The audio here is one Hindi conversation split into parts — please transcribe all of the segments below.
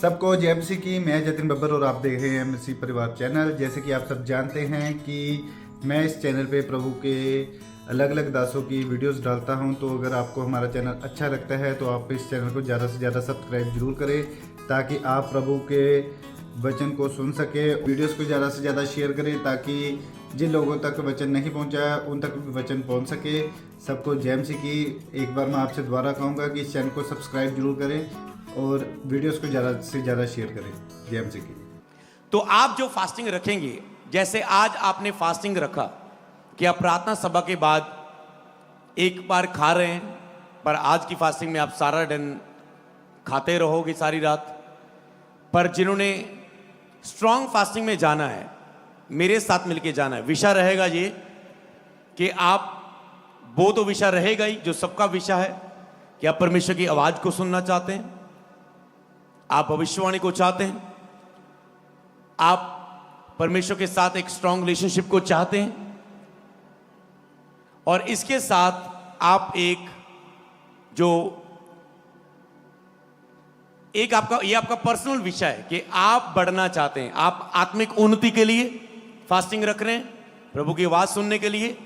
सबको जय मसीह की। मैं जतिन बब्बर और आप देख रहे हैं मसीह परिवार चैनल। जैसे कि आप सब जानते हैं कि मैं इस चैनल पे प्रभु के अलग अलग दासों की वीडियोस डालता हूं, तो अगर आपको हमारा चैनल अच्छा लगता है तो आप इस चैनल को ज़्यादा से ज़्यादा सब्सक्राइब जरूर करें, ताकि आप प्रभु के वचन को सुन सके। वीडियोस को ज़्यादा से ज़्यादा शेयर करें, ताकि जिन लोगों तक वचन नहीं पहुंचा उन तक भी वचन पहुंच सके। सबको जय मसीह की। एक बार मैं आपसे दोबारा कहूँगा कि इस चैनल को सब्सक्राइब जरूर करें और वीडियोस को ज़्यादा से ज़्यादा शेयर करें। जय मसीह की। तो आप जो फास्टिंग रखेंगे, जैसे आज आपने फास्टिंग रखा कि आप प्रार्थना सभा के बाद एक बार खा रहे हैं, पर आज की फास्टिंग में आप सारा दिन खाते रहोगे सारी रात। पर जिन्होंने स्ट्रांग फास्टिंग में जाना है, मेरे साथ मिलके जाना है, विषय रहेगा ये कि आप, वो तो विषय रहेगा ही जो सबका विषय है कि आप परमेश्वर की आवाज को सुनना चाहते हैं, आप भविष्यवाणी को चाहते हैं, आप परमेश्वर के साथ एक स्ट्रांग रिलेशनशिप को चाहते हैं, और इसके साथ आप ये आपका पर्सनल विषय है कि आप बढ़ना चाहते हैं, आप आत्मिक उन्नति के लिए फास्टिंग रख रहे हैं, प्रभु की आवाज सुनने के लिए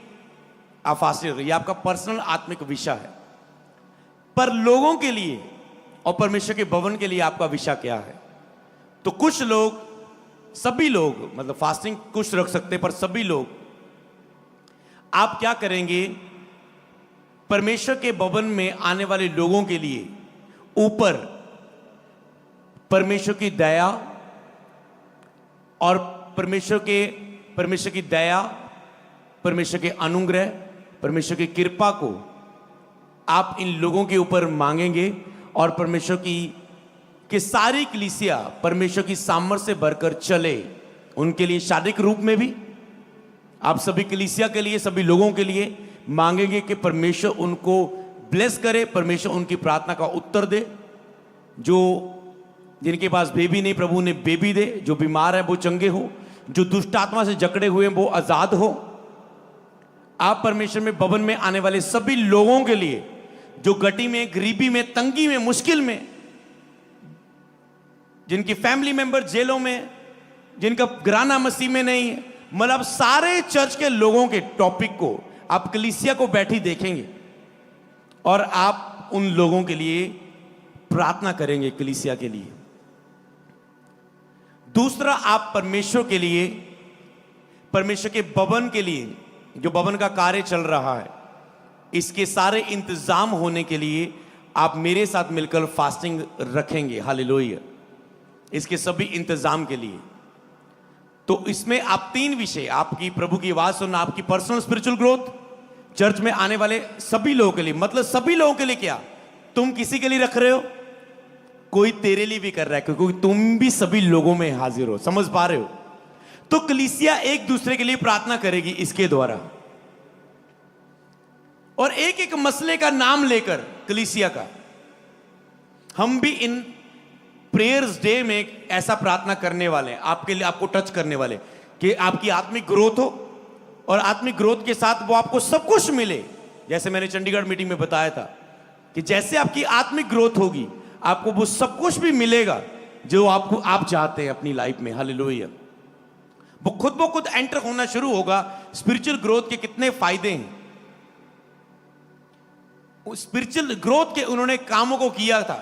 आप फास्टिंग रख रहे हैं। ये आपका पर्सनल आत्मिक विषय है। पर लोगों के लिए और परमेश्वर के भवन के लिए आपका विषय क्या है? तो कुछ लोग, सभी लोग, मतलब फास्टिंग कुछ रख सकते, पर सभी लोग, आप क्या करेंगे? परमेश्वर के भवन में आने वाले लोगों के लिए ऊपर परमेश्वर की दया और परमेश्वर की दया, परमेश्वर के अनुग्रह, परमेश्वर की कृपा को आप इन लोगों के ऊपर मांगेंगे, और परमेश्वर की सारी कलीसिया परमेश्वर की सामर्थ से भरकर चले। उनके लिए शारीरिक रूप में भी आप सभी कलीसिया के लिए, सभी लोगों के लिए मांगेंगे कि परमेश्वर उनको ब्लेस करे, परमेश्वर उनकी प्रार्थना का उत्तर दे। जिनके पास बेबी नहीं, प्रभु ने बेबी दे। जो बीमार है वो चंगे हो, जो दुष्ट आत्मा से जकड़े हुए वो आजाद हो। आप परमेश्वर में भवन में आने वाले सभी लोगों के लिए, जो गटी में, गरीबी में, तंगी में, मुश्किल में, जिनकी फैमिली मेंबर जेलों में, जिनका घराना मसीह में नहीं है, मतलब सारे चर्च के लोगों के टॉपिक को आप कलीसिया को बैठी देखेंगे और आप उन लोगों के लिए प्रार्थना करेंगे, कलीसिया के लिए। दूसरा, आप परमेश्वर के लिए, परमेश्वर के भवन के लिए, जो भवन का कार्य चल रहा है, इसके सारे इंतजाम होने के लिए आप मेरे साथ मिलकर फास्टिंग रखेंगे। हालेलुया। इसके सभी इंतजाम के लिए। तो इसमें आप 3 विषय, आपकी प्रभु की आवाज सुनना, आपकी पर्सनल स्पिरिचुअल ग्रोथ, चर्च में आने वाले सभी लोगों के लिए, मतलब सभी लोगों के लिए। क्या तुम किसी के लिए रख रहे हो? कोई तेरे लिए भी कर रहा है, क्योंकि तुम भी सभी लोगों में हाजिर हो। समझ पा रहे हो? तो कलीसिया एक दूसरे के लिए प्रार्थना करेगी इसके द्वारा, और एक एक मसले का नाम लेकर कलीसिया का, हम भी इन प्रेयर्स डे में ऐसा प्रार्थना करने वाले हैं आपके लिए, आपको टच करने वाले, कि आपकी आत्मिक ग्रोथ हो, और आत्मिक ग्रोथ के साथ वो आपको सब कुछ मिले। जैसे मैंने चंडीगढ़ मीटिंग में बताया था कि जैसे आपकी आत्मिक ग्रोथ होगी, आपको वो सब कुछ भी मिलेगा जो आप चाहते हैं अपनी लाइफ में। हालेलुया। वो खुद एंटर होना शुरू होगा। स्पिरिचुअल ग्रोथ के कितने फायदे हैं, स्पिरिचुअल ग्रोथ के उन्होंने कामों को किया था,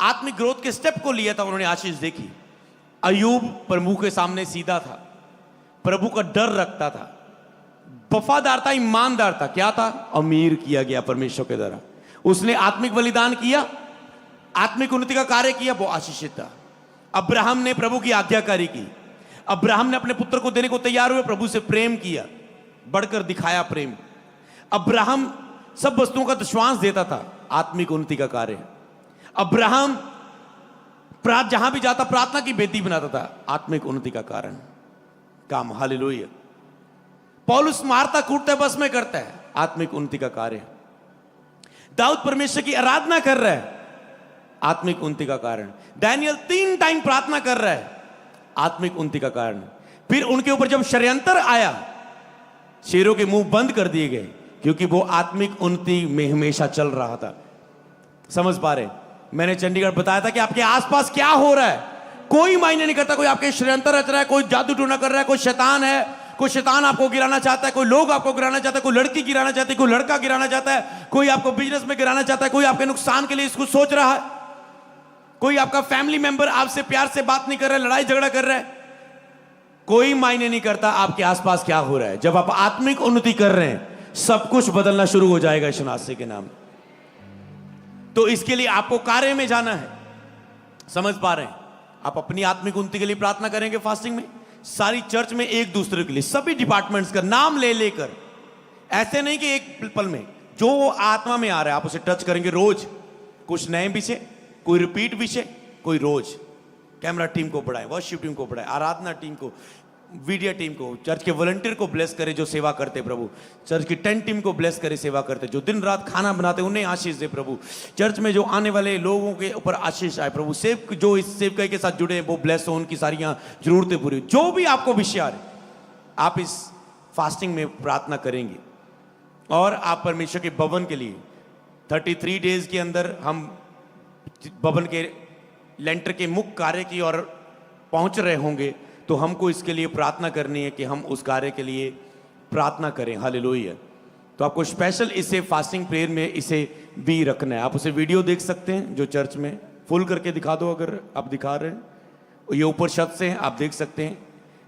आत्मिक ग्रोथ के स्टेप को लिया था, उन्होंने आशीष देखी। अय्यूब प्रभु के सामने सीधा था, प्रभु का डर रखता था, वफादार था, ईमानदार था। क्या था? अमीर किया गया परमेश्वर के द्वारा। उसने आत्मिक बलिदान किया, आत्मिक उन्नति का कार्य किया, वो आशीषित था। अब्राहम ने प्रभु की आज्ञाकारी की, अब्राहम ने अपने पुत्र को देने को तैयार हुए, प्रभु से प्रेम किया, बढ़कर दिखाया प्रेम। अब्राहम सब वस्तुओं का विश्वास देता था, आत्मिक उन्नति का कार्य। अब्राहम जहां भी जाता प्रार्थना की बेदी बनाता था, आत्मिक उन्नति का कारण काम। हालेलुया। पौलुस मारता कूटता बस में करता है, आत्मिक उन्नति का कार्य। दाऊद परमेश्वर की आराधना कर रहा है, आत्मिक उन्नति का कारण। डैनियल 3 टाइम प्रार्थना कर रहा है, आत्मिक उन्नति का कारण। फिर उनके ऊपर जब षड्यंत्र आया, शेरों के मुंह बंद कर दिए गए, क्योंकि वो आत्मिक उन्नति में हमेशा चल रहा था। समझ पा रहे? मैंने चंडीगढ़ बताया था कि आपके आसपास क्या हो रहा है, कोई मायने नहीं करता, कोई आपके षड्यंत्र रच रहा है, कोई जादू टोना कर रहा है, कोई शैतान है, कोई शैतान आपको गिराना चाहता है, कोई लोग आपको गिराना चाहता है, कोई लड़की गिराना चाहती है, कोई लड़का गिराना चाहता है, कोई आपको बिजनेस में गिराना चाहता है, कोई आपके नुकसान के लिए इसको सोच रहा है, कोई आपका फैमिली मेंबर आपसे प्यार से बात नहीं कर रहा है, लड़ाई झगड़ा कर रहा है। कोई मायने नहीं करता आपके आसपास क्या हो रहा है। जब आप आत्मिक उन्नति कर रहे हैं, सब कुछ बदलना शुरू हो जाएगा यीशु मसीह के नाम। तो इसके लिए आपको कार्य में जाना है। समझ पा रहे हैं? आप अपनी आत्मिक उन्नति के लिए प्रार्थना करेंगे फास्टिंग में, सारी चर्च में एक दूसरे के लिए, सभी डिपार्टमेंट्स का नाम ले लेकर, ऐसे नहीं कि एक पल में जो आत्मा में आ रहा है आप उसे टच करेंगे रोज। कुछ नए विषय, कोई रिपीट विषय, कोई रोज। कैमरा टीम को बढ़ाए, वर्शिप टीम को बढ़ाए, आराधना टीम को, मीडिया टीम को, चर्च के वॉलंटियर को ब्लेस करे जो सेवा करते प्रभु, चर्च की टेंट टीम को ब्लेस करे सेवा करते, जो दिन रात खाना बनाते उन्हें आशीष दे प्रभु। चर्च में जो आने वाले लोगों के ऊपर आशीष आए प्रभु। सेव जो इस सेवकाई के साथ जुड़े हैं वो ब्लेस हो, उनकी सारी जरूरतें पूरी। जो भी आपको विषय आ रहे, आप इस फास्टिंग में प्रार्थना करेंगे और आप परमेश्वर के भवन के लिए 33 डेज के अंदर हम भवन के लेंटर के मुख्य कार्य की ओर पहुंच रहे होंगे। तो हमको इसके लिए प्रार्थना करनी है कि हम उस कार्य के लिए प्रार्थना करें। हालेलुया। तो आपको स्पेशल इसे फास्टिंग प्रेयर में इसे भी रखना है। आप उसे वीडियो देख सकते हैं, जो चर्च में फुल करके दिखा दो अगर आप दिखा रहे हैं। ये ऊपर छत से हैं, आप देख सकते हैं।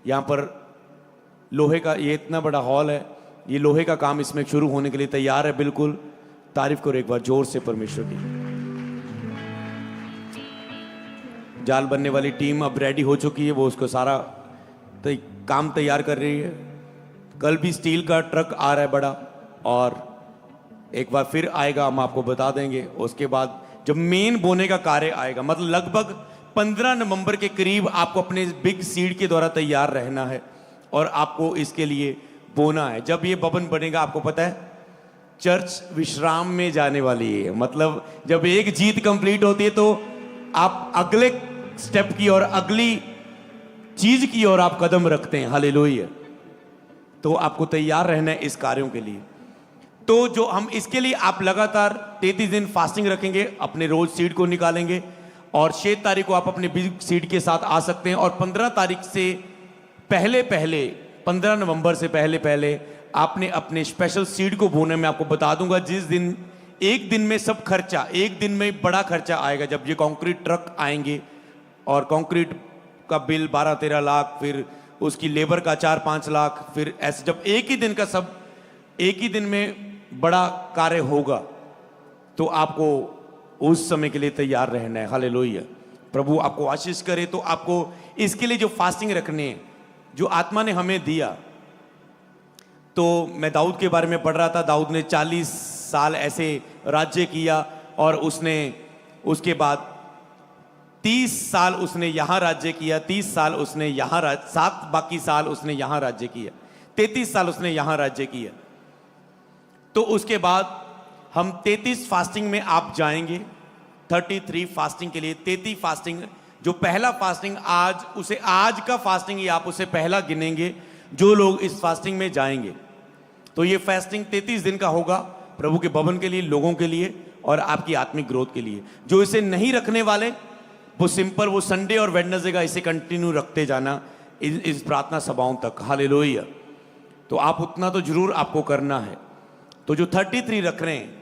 यहाँ पर लोहे का ये इतना बड़ा हॉल है, ये लोहे का काम इसमें शुरू होने के लिए तैयार है। बिल्कुल तारीफ करो एक बार जोर से परमेश्वर की। जाल बनने वाली टीम अब रेडी हो चुकी है, वो उसको सारा काम तैयार कर रही है। कल भी स्टील का ट्रक आ रहा है बड़ा, और एक बार फिर आएगा, हम आपको बता देंगे। उसके बाद जब मेन बोने का कार्य आएगा, मतलब लगभग 15 नवंबर के करीब आपको अपने बिग सीड के द्वारा तैयार रहना है और आपको इसके लिए बोना है। जब ये भवन बनेगा, आपको पता है चर्च विश्राम में जाने वाली है। मतलब जब एक जीत कंप्लीट होती है तो आप अगले स्टेप की और अगली चीज की ओर आप कदम रखते हैं। हालेलुया। तो आपको तैयार रहना है इस कार्यों के लिए। तो जो हम इसके लिए आप लगातार 33 दिन फास्टिंग रखेंगे, अपने रोज सीड को निकालेंगे, और 6 तारीख को आप अपने बिग सीड के साथ आ सकते हैं। और 15 तारीख से पहले 15 नवंबर से पहले आपने अपने स्पेशल सीड को बोने में आपको बता दूंगा। जिस दिन एक दिन में सब खर्चा, एक दिन में बड़ा खर्चा आएगा जब ये कंक्रीट ट्रक आएंगे और कंक्रीट का बिल 12-13 लाख, फिर उसकी लेबर का 4-5 लाख, फिर ऐसे जब एक ही दिन का सब एक ही दिन में बड़ा कार्य होगा, तो आपको उस समय के लिए तैयार रहना है। हालेलुया। प्रभु आपको आशीष करे। तो आपको इसके लिए जो फास्टिंग रखने हैं, जो आत्मा ने हमें दिया, तो मैं दाऊद के बारे में पढ़ रहा था। दाऊद ने 40 साल ऐसे राज्य किया और उसने उसके बाद 30 साल उसने यहां राज्य किया, 30 साल उसने यहां 7 बाकी साल उसने यहां राज्य किया, 33 साल उसने यहां राज्य किया। तो उसके बाद हम 33 फास्टिंग में आप जाएंगे, 33 फास्टिंग के लिए। 33 फास्टिंग, जो पहला फास्टिंग आज, उसे आज का फास्टिंग ही आप उसे पहला गिनेंगे जो लोग इस फास्टिंग में जाएंगे। तो ये फास्टिंग 33 दिन का होगा प्रभु के भवन के लिए, लोगों के लिए और आपकी आत्मिक ग्रोथ के लिए। जो इसे नहीं रखने वाले, वो सिंपल वो संडे और वेडनेसडे का इसे कंटिन्यू रखते जाना इस प्रार्थना सभाओं तक। हालेलुया। तो आप उतना तो जरूर आपको करना है। तो जो 33 रख रहे हैं,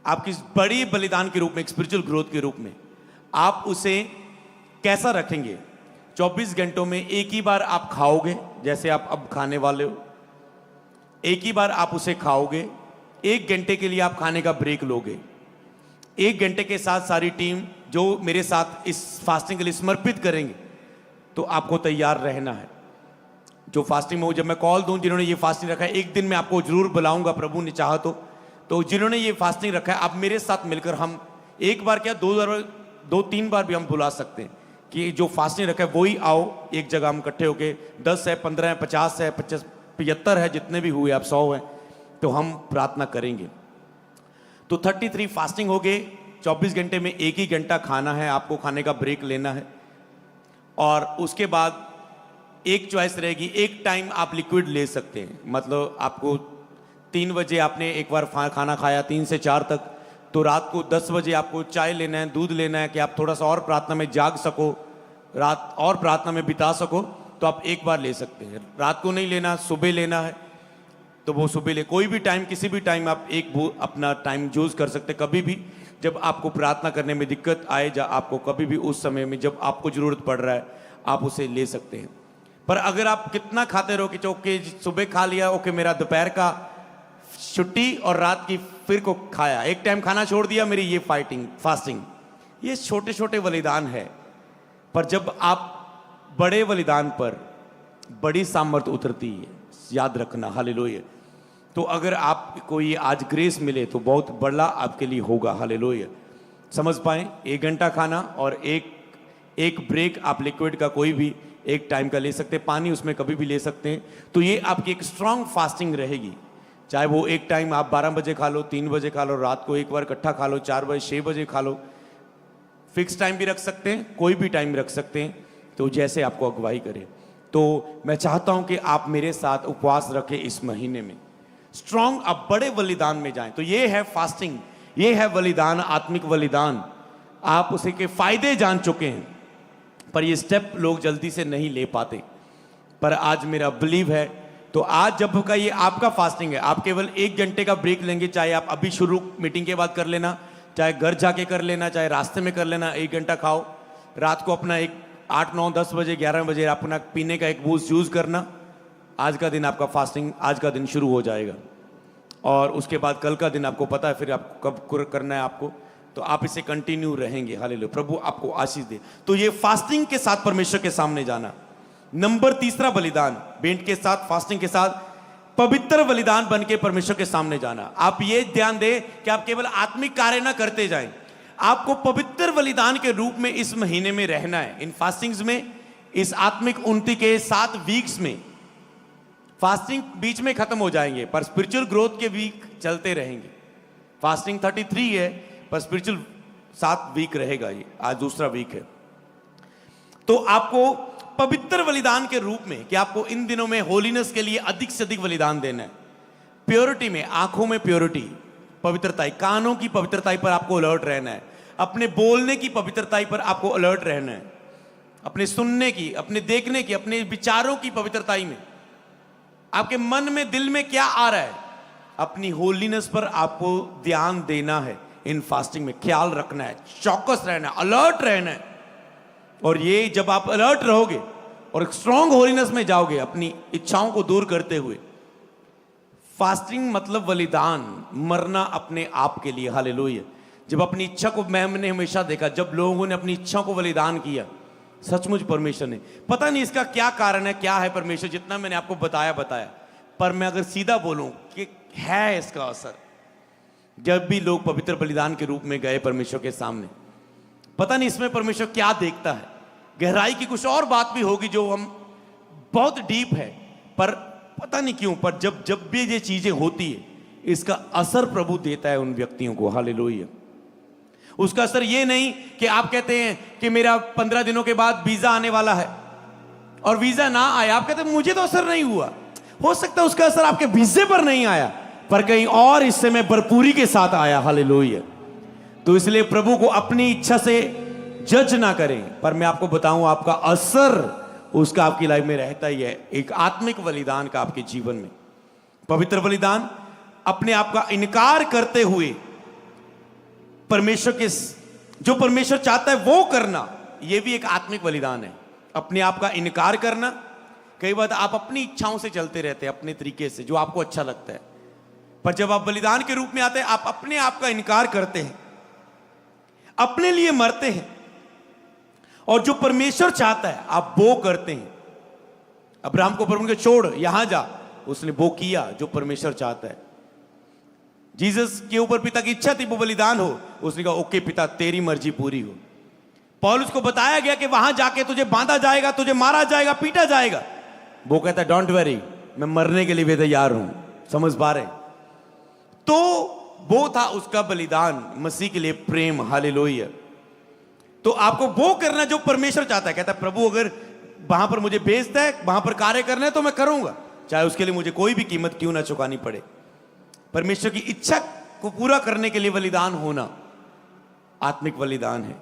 आपकी बड़ी बलिदान के रूप में, एक स्पिरिचुअल ग्रोथ के रूप में, आप उसे कैसा रखेंगे? 24 घंटों में एक ही बार आप खाओगे, जैसे आप अब खाने वाले हो, एक ही बार आप उसे खाओगे। 1 घंटे के लिए आप खाने का ब्रेक लोगे। 1 घंटे के साथ सारी टीम जो मेरे साथ इस फास्टिंग के लिए समर्पित करेंगे, तो आपको तैयार रहना है। जो फास्टिंग में हो, जब मैं कॉल दूं जिन्होंने ये फास्टिंग रखा है, एक दिन मैं आपको जरूर बुलाऊंगा प्रभु ने चाहा तो जिन्होंने ये फास्टिंग रखा है, आप मेरे साथ मिलकर, हम एक बार क्या 2-3 बार भी हम बुला सकते हैं कि जो फास्टिंग रखा है वही आओ, एक जगह हम इकट्ठे होके 10 है, 15 है, 50 है, 75 है, जितने भी हुए, आप 100 हैं, तो हम प्रार्थना करेंगे। तो 33 फास्टिंग हो गए। 24 घंटे में एक ही घंटा खाना है, आपको खाने का ब्रेक लेना है। और उसके बाद एक चॉइस रहेगी, एक टाइम आप लिक्विड ले सकते हैं। मतलब आपको 3 बजे आपने एक बार खाना खाया, 3 से 4 तक, तो रात को 10 बजे आपको चाय लेना है, दूध लेना है कि आप थोड़ा सा और प्रार्थना में जाग सको, रात और प्रार्थना में बिता सको तो आप एक बार ले सकते हैं। रात को नहीं लेना, सुबह लेना है तो वो सुबह ले। कोई भी टाइम, किसी भी टाइम आप अपना टाइम चूज कर सकते हैं। कभी भी जब आपको प्रार्थना करने में दिक्कत आए, या आपको कभी भी उस समय में जब आपको जरूरत पड़ रहा है, आप उसे ले सकते हैं। पर अगर आप कितना खाते रहो कि ओके सुबह खा लिया, ओके मेरा दोपहर का छुट्टी और रात की फिर को खाया, एक टाइम खाना छोड़ दिया, मेरी ये फास्टिंग, ये छोटे छोटे बलिदान है। पर जब आप बड़े बलिदान पर बड़ी सामर्थ उतरती है, याद रखना। हालेलुया। तो अगर आपको ये आज ग्रेस मिले तो बहुत बड़ा आपके लिए होगा। हालेलुया। समझ पाए, 1 घंटा खाना और एक ब्रेक आप लिक्विड का कोई भी एक टाइम का ले सकते हैं, पानी उसमें कभी भी ले सकते हैं। तो ये आपकी एक स्ट्रांग फास्टिंग रहेगी। चाहे वो एक टाइम आप 12 बजे खा लो, 3 बजे खा लो, रात को एक बार इकट्ठा खा लो, 4 बजे 6 बजे खा लो, फिक्स टाइम भी रख सकते हैं, कोई भी टाइम रख सकते हैं, तो जैसे आपको अगुवाई करे। तो मैं चाहता हूं कि आप मेरे साथ उपवास रखें इस महीने में, स्ट्रांग आप बड़े बलिदान में जाएं। तो ये है फास्टिंग, ये है बलिदान, आत्मिक बलिदान। आप उसे के फायदे जान चुके हैं, पर ये स्टेप लोग जल्दी से नहीं ले पाते। पर आज मेरा बिलीव है, तो आज जब का ये आपका फास्टिंग है, आप केवल 1 घंटे का ब्रेक लेंगे। चाहे आप अभी शुरू मीटिंग के बाद कर लेना, चाहे घर जाके कर लेना, चाहे रास्ते में कर लेना। 1 घंटा खाओ, रात को अपना एक 8, 9, 10 बजे 11 बजे अपना पीने का एक बूस्ट यूज करना। आज का दिन आपका फास्टिंग, आज का दिन शुरू हो जाएगा। और उसके बाद कल का दिन आपको पता है फिर आपको कब करना है आपको, तो आप इसे कंटिन्यू रहेंगे। हालेलुया। प्रभु आपको आशीष दे। तो ये फास्टिंग के साथ परमेश्वर के सामने जाना। नंबर 3 बलिदान, भेंट के साथ, फास्टिंग के साथ पवित्र बलिदान बन के परमेश्वर के सामने जाना। आप ये ध्यान दें कि आप केवल आत्मिक कार्य ना करते जाएं, आपको पवित्र बलिदान के रूप में इस महीने में रहना है। इन फास्टिंग्स में, इस आत्मिक उन्नति के 7 वीक्स में, फास्टिंग बीच में खत्म हो जाएंगे पर स्पिरिचुअल ग्रोथ के वीक चलते रहेंगे। फास्टिंग 33 है पर स्पिरिचुअल 7 वीक रहेगा। ये आज दूसरा वीक है। तो आपको पवित्र बलिदान के रूप में, कि आपको इन दिनों में होलीनेस के लिए अधिक से अधिक बलिदान देना है। प्योरिटी में, आंखों में प्योरिटी, पवित्रताई, कानों की पवित्रताई पर आपको अलर्ट रहना है। अपने बोलने की पवित्रताई पर आपको अलर्ट रहना है। अपने सुनने की, अपने देखने की, अपने विचारों की पवित्रताई में, आपके मन में, दिल में क्या आ रहा है, अपनी होलीनेस पर आपको ध्यान देना है। इन फास्टिंग में ख्याल रखना है, चौकस रहना है, अलर्ट रहना है। और ये जब आप अलर्ट रहोगे और स्ट्रांग होलीनेस में जाओगे, अपनी इच्छाओं को दूर करते हुए, फास्टिंग मतलब बलिदान, मरना अपने आप के लिए। हालेलुया। जब अपनी इच्छा को, मैंने हमेशा देखा जब लोगों ने अपनी इच्छा को बलिदान किया, सचमुच परमेश्वर ने, पता नहीं इसका क्या कारण है, क्या है परमेश्वर, जितना मैंने आपको बताया, पर मैं अगर सीधा बोलूं कि है इसका असर। जब भी लोग पवित्र बलिदान के रूप में गए परमेश्वर के सामने, पता नहीं इसमें परमेश्वर क्या देखता है। गहराई की कुछ और बात भी होगी जो हम बहुत डीप है, पर पता नहीं क्यों, पर जब भी ये चीजें होती है, इसका असर प्रभु देता है उन व्यक्तियों को। हालेलुया। उसका असर ये नहीं कि आप कहते हैं कि मेरा 15 दिनों के बाद वीजा आने वाला है और वीजा ना आया, आप कहते हैं मुझे तो असर नहीं हुआ। हो सकता है उसका असर आपके वीजे पर नहीं आया, पर कहीं और हिस्से में भरपूरी के साथ आया। हालेलुया। तो इसलिए प्रभु को अपनी इच्छा से जज ना करें, पर मैं आपको बताऊं आपका असर उसका आपकी लाइफ में रहता ही है। एक आत्मिक बलिदान का आपके जीवन में, पवित्र बलिदान, अपने आप का इनकार करते हुए परमेश्वर के, जो परमेश्वर चाहता है वो करना, यह भी एक आत्मिक बलिदान है। अपने आप का इनकार करना। कई बार आप अपनी इच्छाओं से चलते रहते हैं, अपने तरीके से, जो आपको अच्छा लगता है, पर जब आप बलिदान के रूप में आते हैं, आप अपने आप का इनकार करते हैं, अपने लिए मरते हैं, और जो परमेश्वर चाहता है आप वो करते हैं। अब्राहम को प्रभु ने छोड़ यहां जा, उसने वो किया जो परमेश्वर चाहता है। जीसस के ऊपर पिता की इच्छा थी वो बलिदान हो, उसने कहा ओके पिता तेरी मर्जी पूरी हो। पौलुस को बताया गया कि वहां जाके तुझे बांधा जाएगा, तुझे मारा जाएगा, पीटा जाएगा, वो कहता है डोंट वरी, मैं मरने के लिए भी तैयार हूं। समझ पा रहे? तो वो था उसका बलिदान, मसीह के लिए प्रेम। हालेलुया। तो आपको वो करना जो परमेश्वर चाहता है। कहता है प्रभु अगर वहां पर मुझे भेजता है, वहां पर कार्य करना है, तो मैं करूंगा, चाहे उसके लिए मुझे कोई भी कीमत क्यों ना चुकानी पड़े। परमेश्वर की इच्छा को पूरा करने के लिए बलिदान होना आत्मिक बलिदान है।